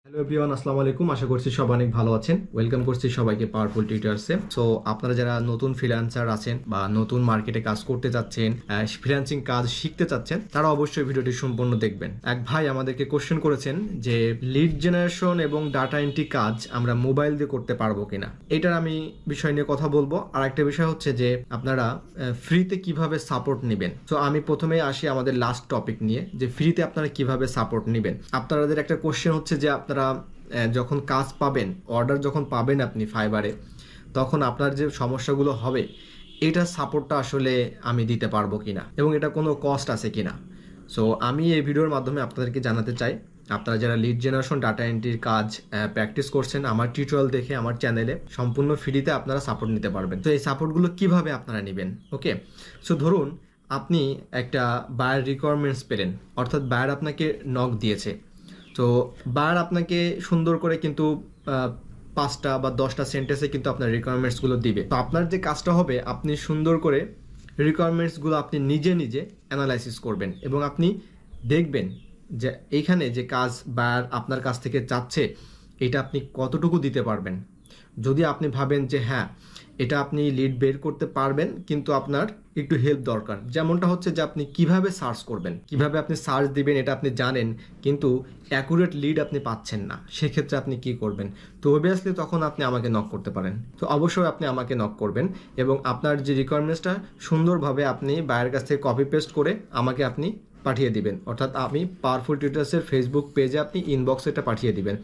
Hello everyone, আসসালামু আলাইকুম। আশা করছি সবাই অনেক ভালো আছেন। ওয়েলকাম করছি সবাইকে পাওয়ারফুল টিউটরসে। সো আপনারা যারা নতুন ফ্রিল্যান্সার আছেন বা নতুন মার্কেটে কাজ করতে যাচ্ছেন, ফ্রিল্যান্সিং কাজ শিখতে চাচ্ছেন, তারা অবশ্যই ভিডিওটি সম্পূর্ণ দেখবেন। এক ভাই আমাদেরকে কোশ্চেন করেছেন যে লিড জেনারেশন এবং ডাটা এন্ট্রি কাজ আমরা মোবাইল দিয়ে করতে পারবো কিনা। এটার আমি বিষয় নিয়ে কথা বলবো। আর একটা বিষয় হচ্ছে যে আপনারা ফ্রিতে কিভাবে সাপোর্ট নেবেন। তো আমি প্রথমে আসি আমাদের লাস্ট টপিক নিয়ে, যে ফ্রিতে আপনারা কিভাবে সাপোর্ট নেবেন। আপনাদের একটা কোশ্চেন হচ্ছে যে আপনারা যখন কাজ পাবেন, অর্ডার যখন পাবেন আপনি ফাইবারে, তখন আপনার যে সমস্যাগুলো হবে এটা সাপোর্টটা আসলে আমি দিতে পারবো কিনা এবং এটা কোনো কস্ট আছে কিনা। সো আমি এই ভিডিওর মাধ্যমে আপনাদেরকে জানাতে চাই, আপনারা যারা লিড জেনারেশন ডাটা এন্ট্রির কাজ প্র্যাকটিস করছেন, আমার টিউটোরিয়াল দেখে আমার চ্যানেলে সম্পূর্ণ ফ্রিতে আপনারা সাপোর্ট নিতে পারবেন। তো এই সাপোর্টগুলো কিভাবে আপনারা নেবেন। ওকে, সো ধরুন আপনি একটা বায়ার রিকোয়ারমেন্টস পেলেন, অর্থাৎ বায়ার আপনাকে নক দিয়েছে। তো বার আপনাকে সুন্দর করে কিন্তু 5টা বা 10টা সেন্টেন্সে কিন্তু আপনার রিকোয়ারমেন্টসগুলো দিবে। তো আপনার যে কাজটা হবে, আপনি সুন্দর করে রিকোয়ারমেন্টসগুলো আপনি নিজে নিজে অ্যানালাইসিস করবেন এবং আপনি দেখবেন যে এইখানে যে কাজ বার আপনার কাছ থেকে চাচ্ছে এটা আপনি কতটুকু দিতে পারবেন। যদি আপনি ভাবেন যে হ্যাঁ এটা আপনি লিড বের করতে পারবেন, কিন্তু আপনার একটু হেল্প দরকার, যেমনটা হচ্ছে যে আপনি কিভাবে সার্চ করবেন, কিভাবে আপনি সার্চ দিবেন এটা আপনি জানেন, কিন্তু অ্যাকুরেট লিড আপনি পাচ্ছেন না, সেক্ষেত্রে আপনি কি করবেন। তো অবভিয়াসলি তখন আপনি আমাকে নক করতে পারেন। তো অবশ্যই আপনি আমাকে নক করবেন এবং আপনার যে রিকোয়ারমেন্টসটা সুন্দরভাবে আপনি বাইরের কাছ থেকে কপি পেস্ট করে আমাকে আপনি পাঠিয়ে দিবেন, অর্থাৎ আমি পাওয়ারফুল টিউটরসের ফেসবুক পেজে আপনি ইনবক্সে এটা পাঠিয়ে দিবেন।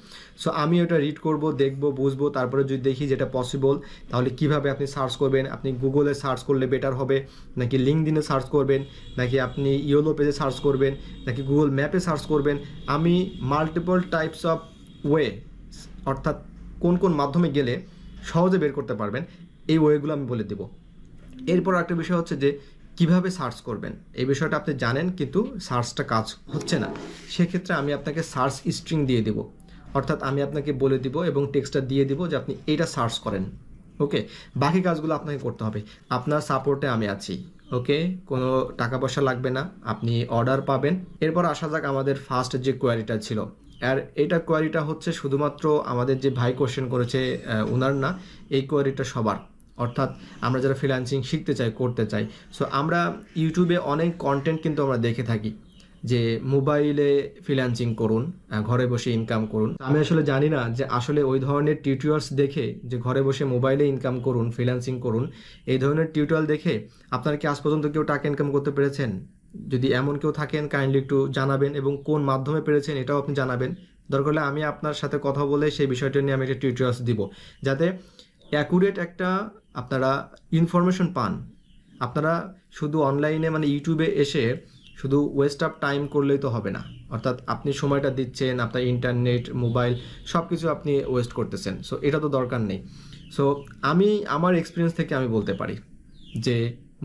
সো আমি ওটা রিড করব, দেখব, বুঝবো, তারপরে যদি দেখি যেটা পসিবল, তাহলে কিভাবে আপনি সার্চ করবেন। আপনি গুগলে সার্চ করলে বেটার হবে, নাকি লিঙ্কডইনে সার্চ করবেন, নাকি আপনি ইয়োলো পেজে সার্চ করবেন, নাকি গুগল ম্যাপে সার্চ করবেন। আমি মাল্টিপল টাইপস অফ ওয়ে, অর্থাৎ কোন কোন মাধ্যমে গেলে সহজে বের করতে পারবেন, এই ওয়েগুলো আমি বলে দেবো। এরপর একটা বিষয় হচ্ছে যে কিভাবে সার্চ করবেন। এই বিষয়টা আপনি জানেন, কিন্তু সার্চটা কাজ হচ্ছে না, সেক্ষেত্রে আমি আপনাকে সার্চ স্ট্রিং দিয়ে দেবো, অর্থাৎ আমি আপনাকে বলে দিব এবং টেক্সটটা দিয়ে দিব যে আপনি এটা সার্চ করেন। ওকে, বাকি কাজগুলো আপনাকে করতে হবে। আপনার সাপোর্টে আমি আছি। ওকে, কোনো টাকা পয়সা লাগবে না, আপনি অর্ডার পাবেন। এরপর আসা যাক আমাদের ফার্স্ট যে কোয়ারিটা ছিল, আর এটা কোয়ারিটা হচ্ছে শুধুমাত্র আমাদের যে ভাই কোশ্চেন করেছে ওনার না, এই কোয়ারিটা সবার, অর্থাৎ আমরা যারা ফ্রিল্যান্সিং শিখতে চাই, করতে চাই। সো আমরা ইউটিউবে অনেক কন্টেন্ট কিন্তু আমরা দেখে থাকি যে মোবাইলে ফ্রিল্যান্সিং করুন, ঘরে বসে ইনকাম করুন। আমি আসলে জানি না যে আসলে ওই ধরনের টিউটোরিয়ালস দেখে, যে ঘরে বসে মোবাইলে ইনকাম করুন, ফ্রিল্যান্সিং করুন, এই ধরনের টিউটোরিয়াল দেখে আপনারা কি আজ পর্যন্ত কেউ টাকা ইনকাম করতে পেরেছেন? যদি এমন কেউ থাকেন কাইন্ডলি একটু জানাবেন এবং কোন মাধ্যমে পেরেছেন এটাও আপনি জানাবেন। দরকার হলে আমি আপনার সাথে কথা বলে সেই বিষয়টা নিয়ে আমি একটা টিউটোরিয়ালস দিব, যাতে অ্যাকুরেট একটা আপনারা ইনফরমেশন পান। আপনারা শুধু অনলাইনে মানে ইউটিউবে এসে শুধু ওয়েস্ট অফ টাইম করলেই তো হবে না, অর্থাৎ আপনি সময়টা দিচ্ছেন, আপনার ইন্টারনেট, মোবাইল সব কিছু আপনি ওয়েস্ট করতেছেন। সো এটা তো দরকার নেই। সো আমি আমার এক্সপিরিয়েন্স থেকে আমি বলতে পারি যে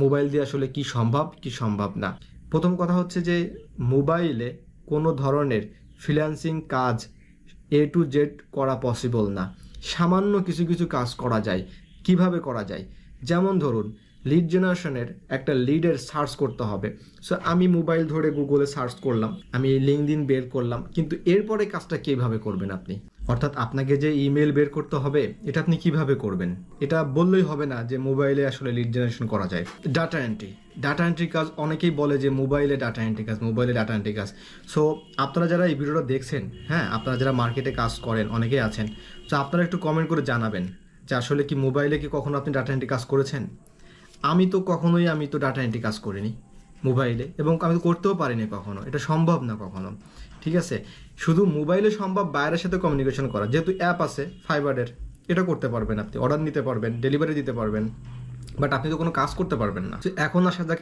মোবাইল দিয়ে আসলে কি সম্ভব, কি সম্ভব না। প্রথম কথা হচ্ছে যে মোবাইলে কোনো ধরনের ফ্রিল্যান্সিং কাজ A to Z করা পসিবল না। সামান্য কিছু কিছু কাজ করা যায়। কিভাবে করা যায়? যেমন ধরুন লিড জেনারেশনের একটা লিডের সার্চ করতে হবে। সো আমি মোবাইল ধরে গুগলে সার্চ করলাম, আমি লিঙ্কডইন বের করলাম, কিন্তু এরপরে কাজটা কীভাবে করবেন আপনি? অর্থাৎ আপনাকে যে ইমেল বের করতে হবে, এটা আপনি কিভাবে করবেন? এটা বললেই হবে না যে মোবাইলে আসলে লিড জেনারেশন করা যায়। ডাটা এন্ট্রি কাজ অনেকেই বলে যে মোবাইলে ডাটা এন্ট্রি কাজ, মোবাইলে ডাটা এন্ট্রি কাজ। সো আপনারা যারা এই ভিডিওটা দেখছেন, হ্যাঁ, আপনারা যারা মার্কেটে কাজ করেন, অনেকেই আছেন, তো আপনারা একটু কমেন্ট করে জানাবেন যে আসলে কি মোবাইলে কি কখনো আপনি ডাটা এন্ট্রি কাজ করেছেন? আমি তো ডাটা এন্ট্রি কাজ করিনি মোবাইলে, এবং আমি তো করতেও পারিনি কখনো, এটা সম্ভব না কখনো। ঠিক আছে, শুধু মোবাইলে সম্ভব বাইরের সাথে কমিউনিকেশন করা, যেহেতু অ্যাপ আছে ফাইবারের, এটা করতে পারবেন, আপনি অর্ডার নিতে পারবেন, ডেলিভারি দিতে পারবেন, বাট আপনি তো কোনো কাজ করতে পারবেন না। এখন আসা যাক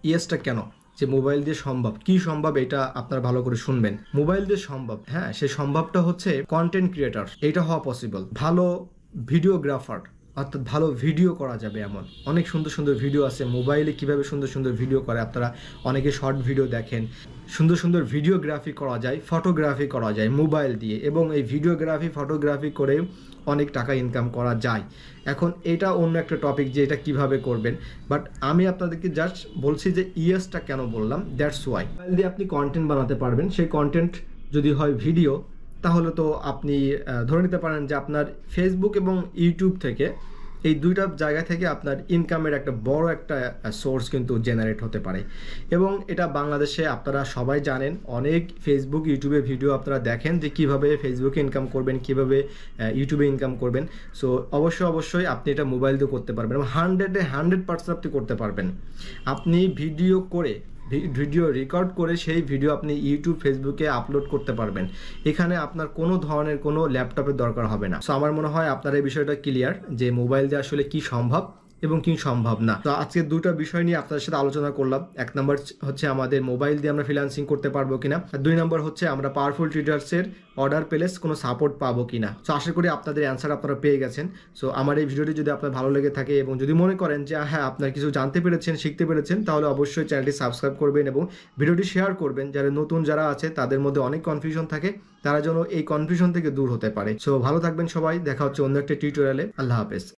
ইএসটা কেন যে মোবাইল দিয়ে সম্ভব। কি সম্ভব এটা আপনারা ভালো করে শুনবেন। মোবাইল দিয়ে সম্ভব, হ্যাঁ, সেই সম্ভবটা হচ্ছে কন্টেন্ট ক্রিয়েটর, এটা হওয়া পসিবল। ভালো ভিডিওগ্রাফার, অর্থাৎ ভালো ভিডিও করা যাবে, এমন অনেক সুন্দর সুন্দর ভিডিও আছে মোবাইলে। কিভাবে সুন্দর সুন্দর ভিডিও করে, আপনারা অনেকে শর্ট ভিডিও দেখেন, সুন্দর সুন্দর ভিডিওগ্রাফি করা যায়, ফটোগ্রাফি করা যায় মোবাইল দিয়ে, এবং এই ভিডিওগ্রাফি ফটোগ্রাফি করে অনেক টাকা ইনকাম করা যায়। এখন এটা অন্য একটা টপিক যে এটা কিভাবে করবেন, বাট আমি আপনাদেরকে জাস্ট বলছি যে ইএসটা কেন বললাম, দ্যাটস ওয়াই। মোবাইল দিয়ে আপনি কন্টেন্ট বানাতে পারবেন। সেই কন্টেন্ট যদি হয় ভিডিও, তাহলে তো আপনি ধরে নিতে পারেন যে আপনার ফেসবুক এবং ইউটিউব থেকে এই দুইটা জায়গা থেকে আপনার ইনকামের একটা বড় একটা সোর্স কিন্তু জেনারেট হতে পারে। এবং এটা বাংলাদেশে আপনারা সবাই জানেন, অনেক ফেসবুক ইউটিউবে ভিডিও আপনারা দেখেন যে কিভাবে ফেসবুকে ইনকাম করবেন, কিভাবে ইউটিউবে ইনকাম করবেন। সো অবশ্যই আপনি এটা মোবাইল দিয়ে করতে পারবেন এবং 100% আপনি করতে পারবেন। আপনি ভিডিও রেকর্ড করে সেই ভিডিও আপনি ইউটিউব ফেসবুকে আপলোড করতে পারবেন। এখানে আপনার কোনো ধরনের কোনো ল্যাপটপের দরকার হবে না। সো আমার মনে হয় আপনার এই বিষয়টা ক্লিয়ার যে মোবাইল দিয়ে আসলে কি সম্ভব এবং কি সম্ভব না। তো আজকে দুটো বিষয় নিয়ে আপনাদের সাথে আলোচনা করলাম। এক নম্বর হচ্ছে আমাদের মোবাইল দিয়ে আমরা ফ্রিল্যান্সিং করতে পারবো কিনা, আর 2 নম্বর হচ্ছে আমরা পাওয়ারফুল ট্রেডার্সের অর্ডার প্লেস কোনো সাপোর্ট পাবো কিনা। সো আশা করি আপনাদের অ্যান্সার আপনারা পেয়ে গেছেন। সো আমার এই ভিডিওটি যদি আপনার ভালো লেগে থাকে এবং যদি মনে করেন যে হ্যাঁ আপনার কিছু জানতে পেরেছেন, শিখতে পেরেছেন, তাহলে অবশ্যই চ্যানেলটি সাবস্ক্রাইব করবেন এবং ভিডিওটি শেয়ার করবেন। যারা নতুন যারা আছে তাদের মধ্যে অনেক কনফিউশন থাকে, তারা যেন এই কনফিউশন থেকে দূর হতে পারে। সো ভালো থাকবেন সবাই, দেখা হচ্ছে অন্য একটা টিউটোরিয়ালে। আল্লাহ হাফেজ।